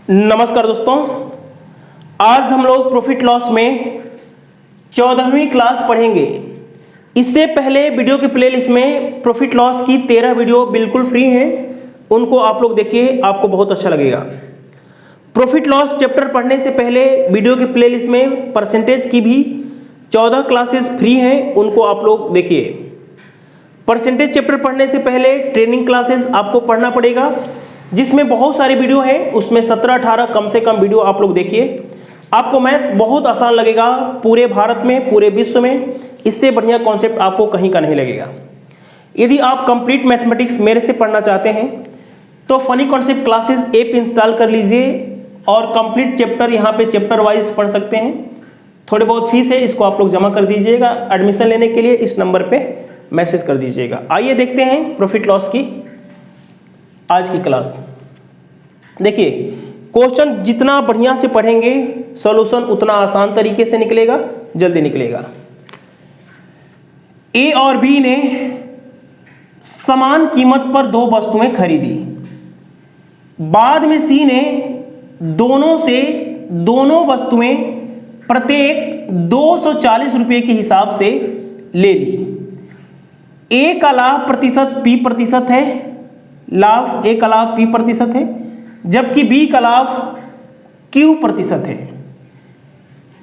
नमस्कार दोस्तों, आज हम लोग प्रॉफिट लॉस में 14वीं क्लास पढ़ेंगे। इससे पहले वीडियो के प्लेलिस्ट में प्रॉफिट लॉस की 13 वीडियो बिल्कुल फ्री हैं, उनको आप लोग देखिए, आपको बहुत अच्छा लगेगा। प्रॉफिट लॉस चैप्टर पढ़ने से पहले वीडियो के प्लेलिस्ट में परसेंटेज की भी 14 क्लासेस फ्री हैं, उनको आप लोग देखिए। परसेंटेज चैप्टर पढ़ने से पहले ट्रेनिंग क्लासेस आपको पढ़ना पड़ेगा, जिसमें बहुत सारे वीडियो हैं, उसमें 17-18 कम से कम वीडियो आप लोग देखिए। आपको मैथ्स बहुत आसान लगेगा, पूरे भारत में, पूरे विश्व में इससे बढ़िया कॉन्सेप्ट आपको कहीं का नहीं लगेगा। यदि आप कंप्लीट मैथमेटिक्स मेरे से पढ़ना चाहते हैं तो funny concept classes app install कर लीजिए और कंप्लीट चैप्टर यहाँ पे चैप्टर वाइज पढ़ सकते हैं। थोड़ी बहुत फीस है, इसको आप लोग जमा कर दीजिएगा। एडमिशन लेने के लिए इस नंबर पे मैसेज कर दीजिएगा। आइए देखते हैं प्रॉफिट लॉस की आज की क्लास। देखिए, क्वेश्चन जितना बढ़िया से पढ़ेंगे सॉल्यूशन उतना आसान तरीके से निकलेगा, जल्दी निकलेगा। ए और बी ने समान कीमत पर दो वस्तुएं खरीदी। बाद में सी ने दोनों से दोनों वस्तुएं प्रत्येक 240 रुपये के हिसाब से ले ली। ए का लाभ प्रतिशत P प्रतिशत है, लाभ ए का लाभ P प्रतिशत है, जबकि बी का लाभ Q प्रतिशत है।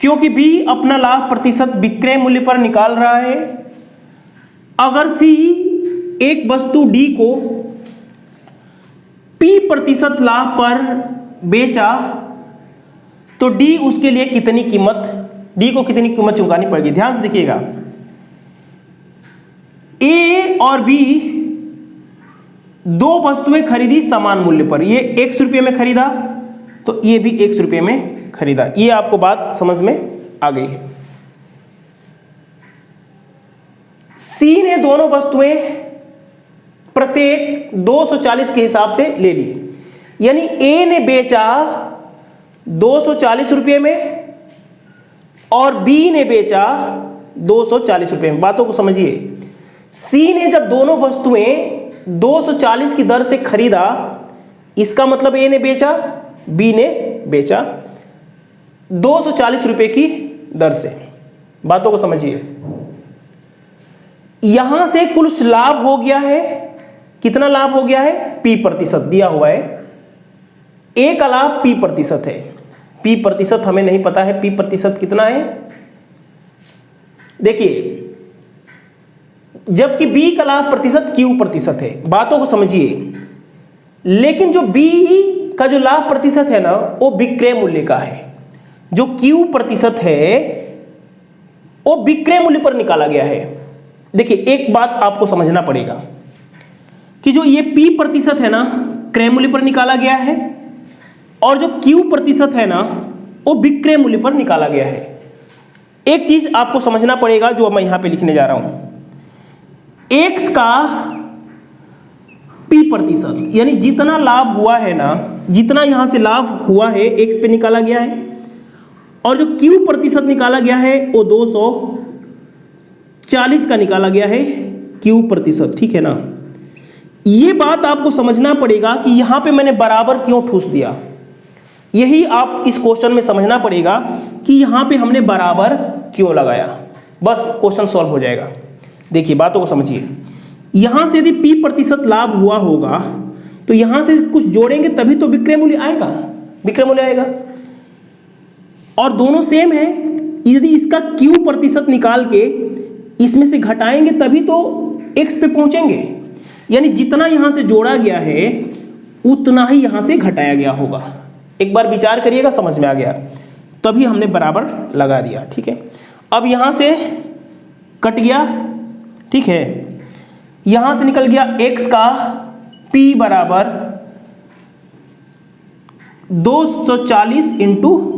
क्योंकि बी अपना लाभ प्रतिशत विक्रय मूल्य पर निकाल रहा है, अगर सी एक वस्तु डी को P प्रतिशत लाभ पर बेचा तो डी उसके लिए कितनी कीमत, डी को कितनी कीमत चुकानी पड़ेगी। ध्यान से देखिएगा, ए और बी दो वस्तुएं खरीदी समान मूल्य पर। ये 100 रुपये में खरीदा तो ये भी 100 रुपये में खरीदा। ये आपको बात समझ में आ गई है। सी ने दोनों वस्तुएं प्रत्येक 240 के हिसाब से ले ली, यानी ए ने बेचा 240 रुपये में और बी ने बेचा 240 रुपये में। बातों को समझिए, सी ने जब दोनों वस्तुएं 240 की दर से खरीदा, इसका मतलब ए ने बेचा, बी ने बेचा 240 रुपये की दर से। बातों को समझिए, यहां से कुल लाभ हो गया है, कितना लाभ हो गया है, P प्रतिशत दिया हुआ है। ए का लाभ P प्रतिशत है, P प्रतिशत हमें नहीं पता है, P प्रतिशत कितना है। देखिए, जबकि बी का लाभ प्रतिशत Q प्रतिशत है। बातों को समझिए, लेकिन जो बी का जो लाभ प्रतिशत है ना, वो विक्रय मूल्य का है। जो Q प्रतिशत है वो विक्रय मूल्य पर निकाला गया है। देखिए, एक बात आपको समझना पड़ेगा कि जो ये P प्रतिशत है ना, क्रय मूल्य पर निकाला गया है, और जो Q प्रतिशत है ना, वो विक्रय मूल्य पर निकाला गया है। एक चीज आपको समझना पड़ेगा जो मैं यहां पे लिखने जा रहा हूं, X का P प्रतिशत, यानी जितना लाभ हुआ है ना, जितना यहां से लाभ हुआ है X पे निकाला गया है, और जो Q प्रतिशत निकाला गया है वो 240 का निकाला गया है Q प्रतिशत। ठीक है ना, ये बात आपको समझना पड़ेगा कि यहां पे मैंने बराबर क्यों ठूस दिया। यही आप इस क्वेश्चन में समझना पड़ेगा कि यहां पे हमने बराबर क्यों लगाया, बस क्वेश्चन सॉल्व हो जाएगा। देखिए, बातों को समझिए, यहां से यदि P प्रतिशत लाभ हुआ होगा तो यहां से कुछ जोड़ेंगे तभी तो विक्रय मूल्य आएगा, विक्रय मूल्य आएगा। और दोनों सेम है, यदि इसका Q प्रतिशत निकाल के इसमें से घटाएंगे तभी तो X पे पहुंचेंगे, यानी जितना यहां से जोड़ा गया है उतना ही यहां से घटाया गया होगा। एक बार विचार करिएगा, समझ में आ गया, तभी हमने बराबर लगा दिया। ठीक है, अब यहां से कट गया, ठीक है, यहां से निकल गया X का P बराबर 240 इंटू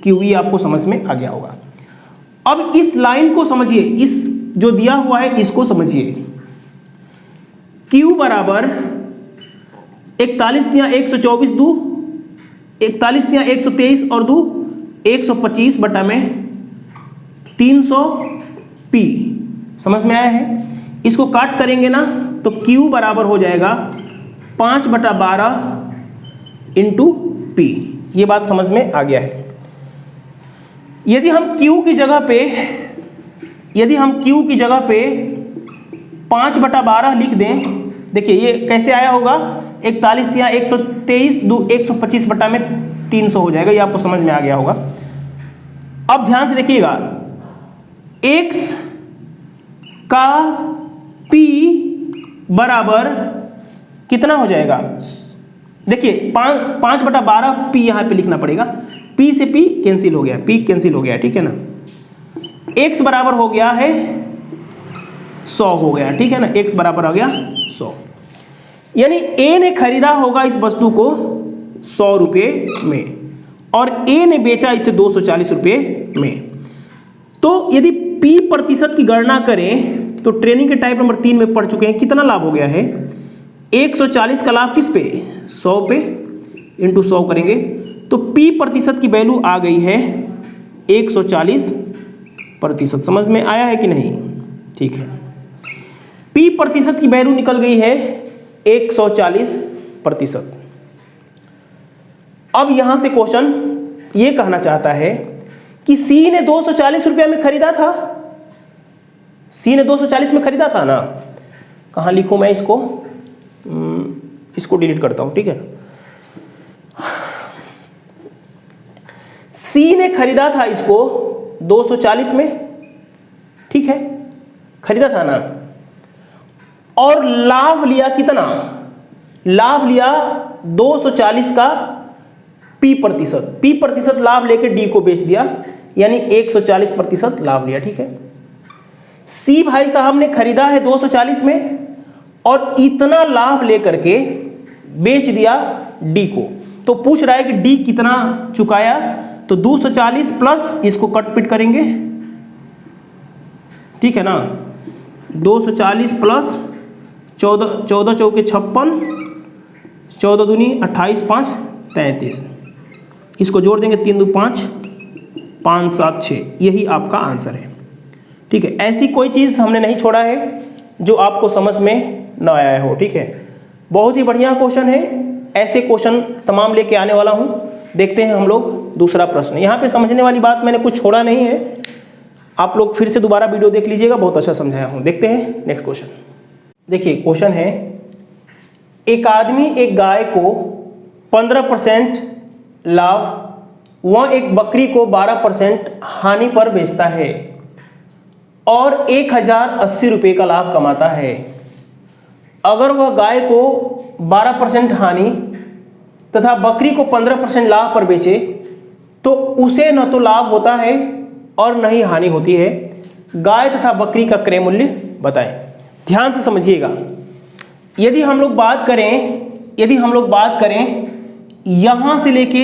Q। ये आपको समझ में आ गया होगा। अब इस लाइन को समझिए, इस जो दिया हुआ है इसको समझिए। Q बराबर 41 या 124 दू 41 या 123 और दू 125 बटा में 300 P। समझ में आया है? इसको काट करेंगे ना तो Q बराबर हो जाएगा 5/12 इंटू P। ये बात समझ में आ गया है। यदि हम Q की जगह पे 5/12 लिख दें, देखिए ये कैसे आया होगा, 41 या 123 125 बटा में 300 हो जाएगा, ये आपको समझ में आ गया होगा। अब ध्यान से देखिएगा, x का p बराबर कितना हो जाएगा, देखिए 5/12 p यहाँ पे लिखना पड़ेगा, p से p कैंसिल हो गया, p कैंसिल हो गया, ठीक है ना। x बराबर हो गया है 100 हो गया, ठीक है ना, x बराबर हो गया 100, यानी a ने खरीदा होगा इस वस्तु को 100 रुपये में और a ने बेचा इसे 240 रुपये में। तो यदि p प्रतिशत की गणना करें तो ट्रेनिंग के टाइप नंबर 3 में पढ़ चुके हैं, कितना लाभ हो गया है, 140 का लाभ किस पे, 100 पे, इंटू 100 करेंगे तो p प्रतिशत की वैल्यू आ गई है 140%। समझ में आया है कि नहीं, ठीक है। p प्रतिशत की वैल्यू निकल गई है 140%। अब यहां से क्वेश्चन ये कहना चाहता है कि C ने 240 रुपया में खरीदा था, C ने 240 में खरीदा था ना, कहाँ लिखूं मैं इसको डिलीट करता हूं, ठीक है। C ने खरीदा था इसको 240 में, ठीक है, खरीदा था ना, और लाभ लिया कितना, लाभ लिया 240 का p प्रतिशत लाभ लेके D को बेच दिया, यानी 140% लाभ लिया, ठीक है। C भाई साहब ने खरीदा है 240 में और इतना लाभ लेकर के बेच दिया D को, तो पूछ रहा है कि D कितना चुकाया, तो 240 प्लस इसको कट पिट करेंगे, ठीक है ना, 240 प्लस 14 चौके 56, 14 दूनी 28 5 33, इसको जोड़ देंगे 3 2 5 5 7 6, यही आपका आंसर है, ठीक है। ऐसी कोई चीज़ हमने नहीं छोड़ा है जो आपको समझ में न आया हो, ठीक है। बहुत ही बढ़िया क्वेश्चन है, ऐसे क्वेश्चन तमाम लेके आने वाला हूँ। देखते हैं हम लोग दूसरा प्रश्न। यहाँ पे समझने वाली बात मैंने कुछ छोड़ा नहीं है, आप लोग फिर से दोबारा वीडियो देख लीजिएगा, बहुत अच्छा समझाया हूँ। देखते हैं नेक्स्ट क्वेश्चन। देखिए क्वेश्चन है, एक आदमी एक गाय को 15% लाभ वह एक बकरी को 12% हानि पर बेचता है और 1080 रुपये का लाभ कमाता है। अगर वह गाय को 12% हानि तथा बकरी को 15% लाभ पर बेचे तो उसे न तो लाभ होता है और न ही हानि होती है। गाय तथा बकरी का क्रय मूल्य बताएं। ध्यान से समझिएगा, यदि हम लोग बात करें यहाँ से लेके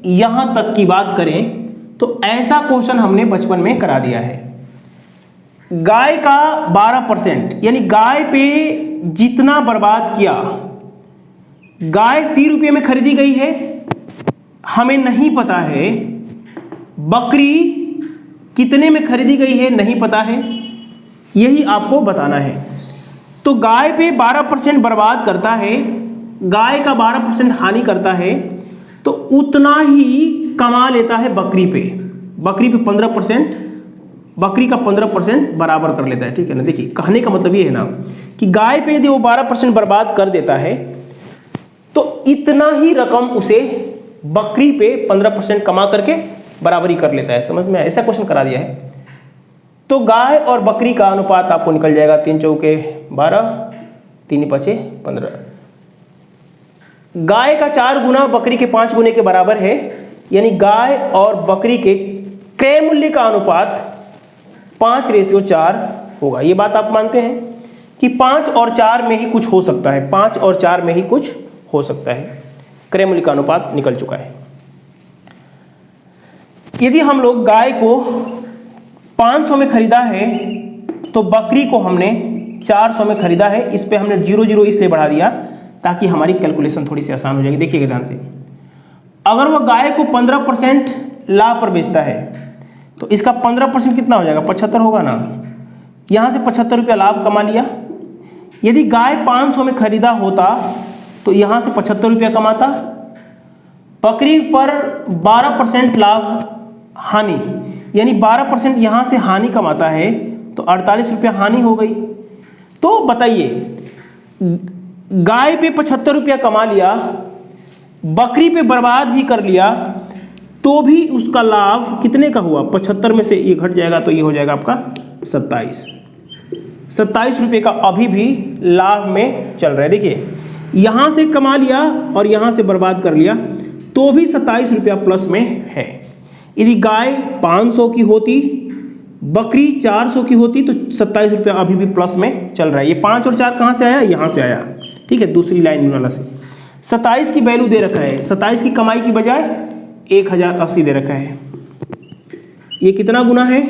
यहाँ तक की बात करें तो ऐसा क्वेश्चन हमने बचपन में करा दिया है। गाय का 12%, यानी गाय पे जितना बर्बाद किया, गाय 80 रुपये में खरीदी गई है, हमें नहीं पता है बकरी कितने में खरीदी गई है, नहीं पता है, यही आपको बताना है। तो गाय पे 12% बर्बाद करता है, गाय का 12% हानि करता है, तो उतना ही कमा लेता है बकरी पे 15%, बकरी का 15% बराबर कर लेता है, ठीक है ना। देखिए कहने का मतलब ये है ना कि गाय पे यदि वो 12% बर्बाद कर देता है तो इतना ही रकम उसे बकरी पे 15% कमा करके बराबरी कर लेता है। समझ में ऐसा क्वेश्चन करा दिया है। तो गाय और बकरी का अनुपात आपको निकल जाएगा 3 चौके 12, 3 5 15। गाय का 4 गुना बकरी के 5 गुने के बराबर है, यानी गाय और बकरी के क्रय मूल्य का अनुपात 5:4 होगा। ये बात आप मानते हैं कि 5 और 4 में ही कुछ हो सकता है, 5 और 4 में ही कुछ हो सकता है। क्रय मूल्य का अनुपात निकल चुका है। यदि हम लोग गाय को 500 में खरीदा है तो बकरी को हमने 400 में खरीदा है। इस पे हमने 0 इसलिए बढ़ा दिया ताकि हमारी कैलकुलेशन थोड़ी सी आसान हो जाएगी। देखिएगा ध्यान से, अगर वह गाय को 15% लाभ पर बेचता है तो इसका 15% कितना हो जाएगा, 75 होगा ना। यहाँ से 75 रुपया लाभ कमा लिया। यदि गाय 500 में खरीदा होता तो यहाँ से 75 रुपया कमाता बकरी पर 12% लाभ हानि, यानी 12% यहाँ से हानि कमाता है तो 48 रुपया हानि हो गई। तो बताइए, गाय पे 75 रुपया कमा लिया, बकरी पे बर्बाद भी कर लिया, तो भी उसका लाभ कितने का हुआ? 75 में से ये घट जाएगा तो ये हो जाएगा आपका 27 रुपये का अभी भी लाभ में चल रहा है। देखिए, यहाँ से कमा लिया और यहाँ से बर्बाद कर लिया तो भी 27 रुपया प्लस में है। यदि गाय 500 की होती, बकरी 400 की होती तो 27 रुपया अभी भी प्लस में चल रहा है। ये 5 और 4 कहाँ से आया? यहाँ से आया, ठीक है, दूसरी लाइन वाला से। 27 की वैल्यू दे रखा है, 27 की कमाई की बजाय 1080 दे रखा है। ये कितना गुना है?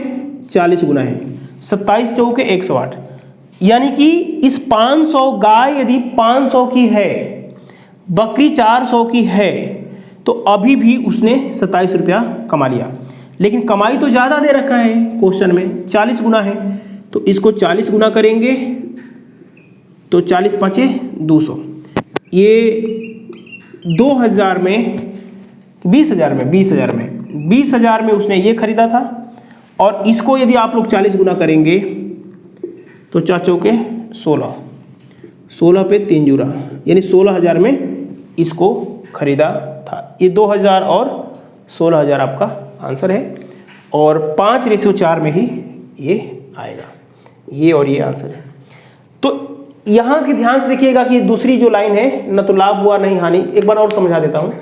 40 गुना है। 27 चौके 108, यानी कि इस 500 गाय यदि 500 की है, बकरी 400 की है, तो अभी भी उसने 27 रुपया कमा लिया। लेकिन कमाई तो ज़्यादा दे रखा है क्वेश्चन में, 40 गुना है, तो इसको 40 गुना करेंगे तो 40 पाँचे 200, ये 2000 में 20,000 में उसने ये खरीदा था। और इसको यदि आप लोग 40 गुना करेंगे तो 4 चौके 16 पे 3 जुरा, यानी 16,000 में इसको खरीदा था। ये 2000 और 16,000 आपका आंसर है, और 5:4 में ही ये आएगा, ये और ये आंसर है। तो यहाँ से ध्यान से देखिएगा कि दूसरी जो लाइन है, न तो लाभ हुआ नहीं हानि। एक बार और समझा देता हूँ।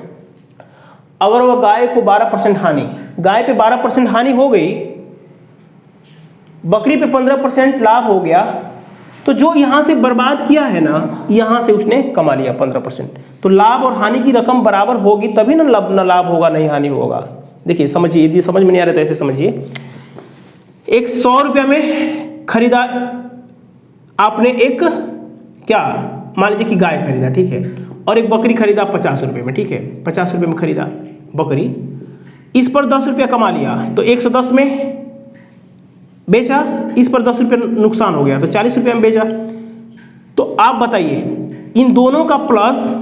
अगर वह गाय को 12% हानि, गाय पे 12% हानि हो गई, बकरी पे 15% लाभ हो गया, तो जो यहाँ से बर्बाद किया है ना, यहाँ से उसने कमा लिया 15%। तो लाभ और हानि की रकम बराबर होगी तभी ना लाभ होगा, नहीं हानि होगा। देखिए समझिए, यदि समझ में नहीं आ रहा तो ऐसे समझिए। एक 100 रुपया में खरीदा आपने, एक क्या मान लीजिए कि गाय खरीदा, ठीक है, और एक बकरी खरीदा 50 रुपये में, ठीक है, 50 रुपये में खरीदा बकरी, इस पर 10 रुपया कमा लिया तो 110 में बेचा, इस पर 10 रुपये नुकसान हो गया तो 40 रुपये में बेचा। तो आप बताइए, इन दोनों का प्लस,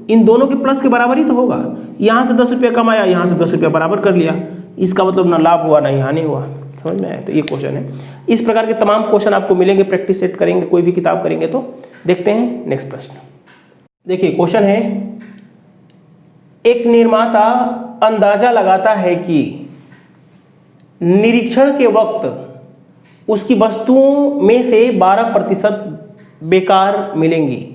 इन दोनों के प्लस के बराबर ही तो होगा। यहाँ से 10 रुपया कमाया, यहाँ से 10 रुपया बराबर कर लिया, इसका मतलब ना लाभ हुआ ना ही हानि हुआ। समझ में आया? तो ये क्वेश्चन है। इस प्रकार के तमाम क्वेश्चन आपको मिलेंगे, प्रैक्टिस सेट करेंगे, कोई भी किताब करेंगे तो। देखते हैं नेक्स्ट प्रश्न। देखिए क्वेश्चन है, एक निर्माता अंदाजा लगाता है कि निरीक्षण के वक्त उसकी वस्तुओं में से 12% बेकार मिलेंगी।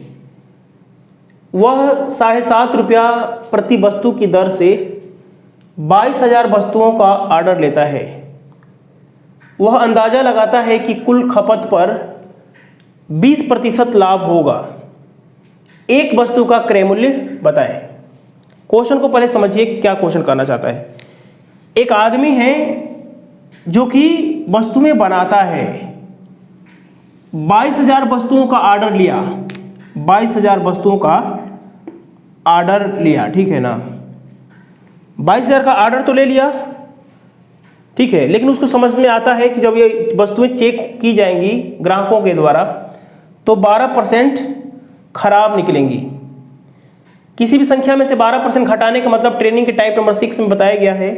वह 7.5 रुपया प्रति वस्तु की दर से 22,000 वस्तुओं का ऑर्डर लेता है। वह अंदाजा लगाता है कि कुल खपत पर 20% लाभ होगा। एक वस्तु का क्रय मूल्य बताएं। क्वेश्चन को पहले समझिए, क्या क्वेश्चन करना चाहता है। एक आदमी है जो कि वस्तुएं बनाता है, 22,000 वस्तुओं का ऑर्डर लिया, 22,000 वस्तुओं का ऑर्डर लिया, ठीक है ना। 22,000 का ऑर्डर तो ले लिया, ठीक है, लेकिन उसको समझ में आता है कि जब ये वस्तुएं चेक की जाएंगी ग्राहकों के द्वारा तो 12% खराब निकलेंगी। किसी भी संख्या में से 12% घटाने का मतलब ट्रेनिंग के टाइप नंबर 6 में बताया गया है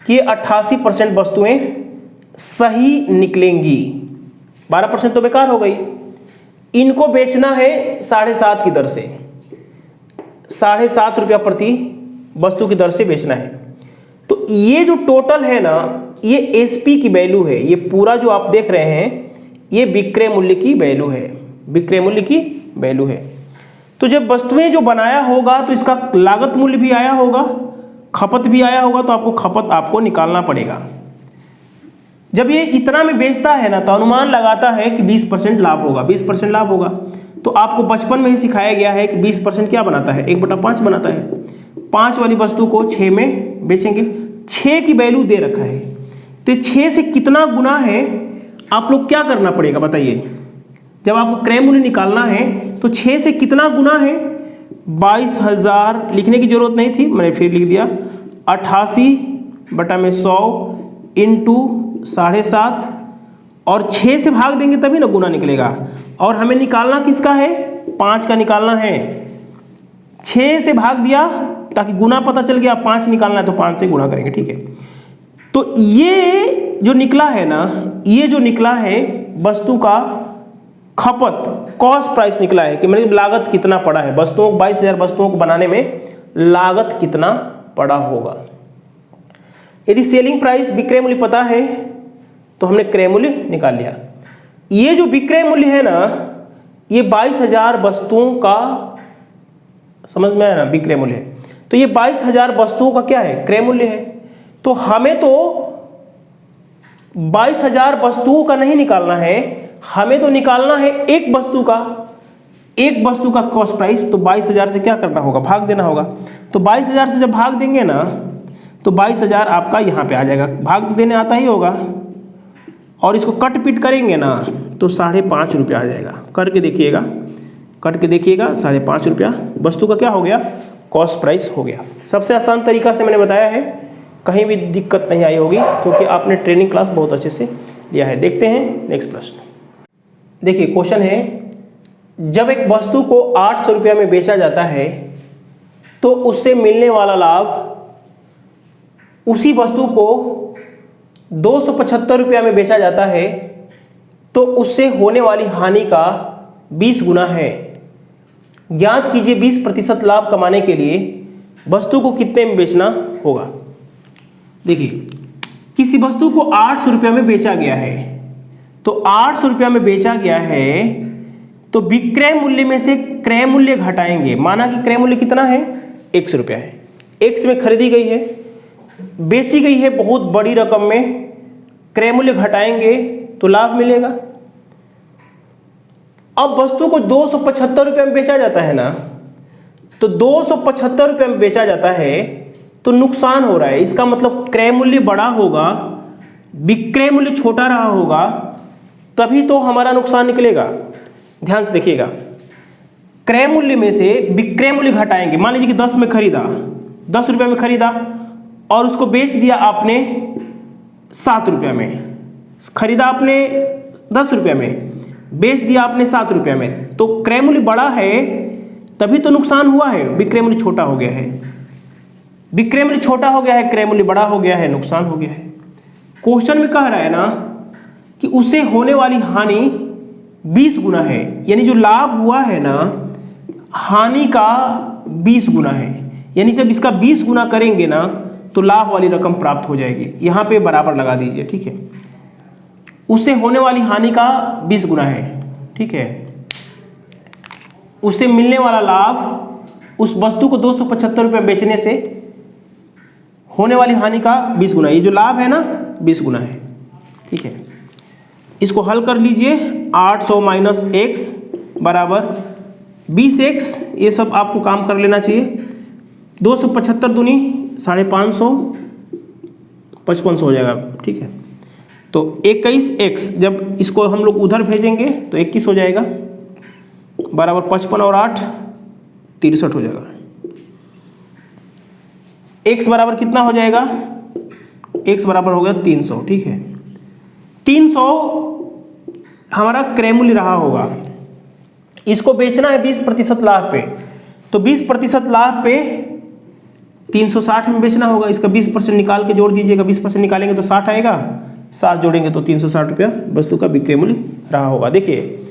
कि 88% वस्तुएं सही निकलेंगी, 12% तो बेकार हो गई। इनको बेचना है 7.5 की दर से, 7.5 रुपया प्रति वस्तु की दर से बेचना है। तो ये जो टोटल है ना, ये एसपी की वैल्यू है। ये पूरा जो आप देख रहे हैं ये विक्रय मूल्य की वैल्यू है, विक्रय मूल्य की वैल्यू है। तो जब वस्तुएं जो बनाया होगा तो इसका लागत मूल्य भी आया होगा, खपत भी आया होगा, तो आपको खपत आपको निकालना पड़ेगा। जब ये इतना में बेचता है ना तो अनुमान लगाता है कि 20% लाभ होगा, 20% लाभ होगा। तो आपको बचपन में ही सिखाया गया है कि 20% क्या बनाता है, 1/5 बनाता है। 5 वाली वस्तु को 6 में बेचेंगे, 6 की वैल्यू दे रखा है, तो 6 से कितना गुना है आप लोग क्या करना पड़ेगा बताइए। जब आपको क्रय मूल्य निकालना है तो 6 से कितना गुना है, 22,000 लिखने की जरूरत नहीं थी, मैंने फिर लिख दिया, 88/100 इंटू 7.5 और 6 से भाग देंगे तभी ना गुना निकलेगा। और हमें निकालना किसका है, 5 का निकालना है। 6 से भाग दिया ताकि गुना पता चल गया, 5 निकालना है तो 5 से गुना करेंगे, ठीक है। तो ये जो निकला है ना, ये जो निकला है वस्तु का खपत, कॉस्ट प्राइस निकला है कि मतलब लागत कितना पड़ा है, वस्तुओं 22,000 वस्तुओं को बनाने में लागत कितना पड़ा होगा। यदि सेलिंग प्राइस विक्रय मूल्य पता है तो हमने क्रय मूल्य निकाल लिया। ये जो विक्रय मूल्य है ना, ये 22,000 वस्तुओं का, समझ में आया ना, विक्रय मूल्य है। तो ये 22,000 वस्तुओं का क्या है, क्रय मूल्य है। तो हमें तो 22,000 वस्तुओं का नहीं निकालना है, हमें तो निकालना है एक वस्तु का कॉस्ट प्राइस। तो 22,000 से क्या करना होगा, भाग देना होगा। तो 22,000 से जब भाग देंगे ना तो 22,000 आपका यहाँ पे आ जाएगा, भाग देने आता ही होगा, और इसको कट पीट करेंगे ना तो 5.5 रुपया आ जाएगा। करके देखिएगा, कट के देखिएगा, 5.5 रुपया वस्तु का क्या हो गया, कॉस्ट प्राइस हो गया। सबसे आसान तरीका से मैंने बताया है, कहीं भी दिक्कत नहीं आई होगी क्योंकि आपने ट्रेनिंग क्लास बहुत अच्छे से लिया है। देखते हैं नेक्स्ट प्रश्न। देखिए क्वेश्चन है, जब एक वस्तु को 800 रुपया में बेचा जाता है तो उससे मिलने वाला लाभ उसी वस्तु को 275 रुपया में बेचा जाता है तो उससे होने वाली हानि का 20 गुना है। ज्ञात कीजिए 20% लाभ कमाने के लिए वस्तु को कितने में बेचना होगा। देखिए किसी वस्तु को 800 रुपया में बेचा गया है, तो 800 रुपया में बेचा गया है तो विक्रय मूल्य में से क्रय मूल्य घटाएंगे। माना कि क्रय मूल्य कितना है, 100 रुपया है, X में खरीदी गई है, बेची गई है बहुत बड़ी रकम में, क्रय मूल्य घटाएंगे तो लाभ मिलेगा। अब वस्तु को 275 रुपये में बेचा जाता है ना, तो 275 रुपये में बेचा जाता है तो नुकसान हो रहा है। इसका मतलब क्रय मूल्य बड़ा होगा, विक्रय मूल्य छोटा रहा होगा, तभी तो हमारा नुकसान निकलेगा। ध्यान से देखिएगा, क्रय मूल्य में से विक्रय मूल्य घटाएंगे। मान लीजिए कि 10 में खरीदा, 10 रुपये में खरीदा और उसको बेच दिया आपने 7 रुपये में। खरीदा आपने 10 रुपये में, बेच दिया आपने 7 रुपये में, तो क्रय मूल्य बड़ा है तभी तो नुकसान हुआ है, विक्रय मूल्य छोटा हो गया है। विक्रय मूल्य छोटा हो गया है, क्रय मूल्य बड़ा हो गया है, नुकसान हो गया है। क्वेश्चन में कह रहा है ना कि उससे होने वाली हानि 20 गुना है, यानी जो लाभ हुआ है ना, हानि का 20 गुना है। यानी जब इसका 20 गुना करेंगे ना तो लाभ वाली रकम प्राप्त हो जाएगी। यहाँ पे बराबर लगा दीजिए, ठीक है। उससे होने वाली हानि का 20 गुना है, ठीक है। उससे मिलने वाला लाभ, उस वस्तु को 275 रुपये बेचने से होने वाली हानि का 20 गुना, ये जो लाभ है ना 20 गुना है, ठीक है। इसको हल कर लीजिए, 800 माइनस x बराबर 20x, ये सब आपको काम कर लेना चाहिए। 275 दूनी 550, 5500 हो जाएगा, ठीक है। तो 21x, जब इसको हम लोग उधर भेजेंगे तो 21 हो जाएगा, बराबर 55 और 8 63 हो जाएगा। x बराबर कितना हो जाएगा, x बराबर हो गया 300, ठीक है। 300 हमारा क्रय मूल्य रहा होगा, इसको बेचना है 20% लाभ पे, तो 20% लाभ पे 360 में बेचना होगा। इसका 20% निकाल के जोड़ दीजिएगा, 20% निकालेंगे तो 60 आएगा, 7 जोड़ेंगे तो 360 रुपया वस्तु का विक्रय मूल्य रहा होगा। देखिए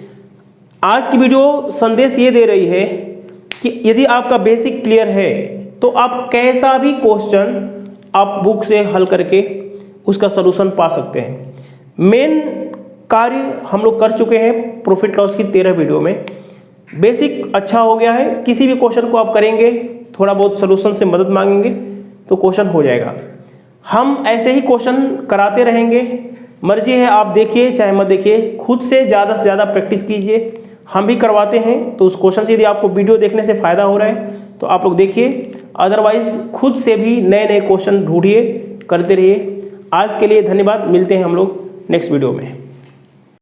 आज की वीडियो संदेश ये दे रही है कि यदि आपका बेसिक क्लियर है तो आप कैसा भी क्वेश्चन आप बुक से हल करके उसका सलूशन पा सकते हैं। मेन कार्य हम लोग कर चुके हैं प्रॉफिट लॉस की 13 वीडियो में। बेसिक अच्छा हो गया है, किसी भी क्वेश्चन को आप करेंगे, थोड़ा बहुत सलूशन से मदद मांगेंगे तो क्वेश्चन हो जाएगा। हम ऐसे ही क्वेश्चन कराते रहेंगे, मर्जी है आप देखिए चाहे मत देखिए, खुद से ज़्यादा प्रैक्टिस कीजिए। हम भी करवाते हैं, तो उस क्वेश्चन से यदि आपको वीडियो देखने से फ़ायदा हो रहा है तो आप लोग देखिए, अदरवाइज खुद से भी नए क्वेश्चन ढूंढिए, करते रहिए। आज के लिए धन्यवाद, मिलते हैं हम लोग नेक्स्ट वीडियो में।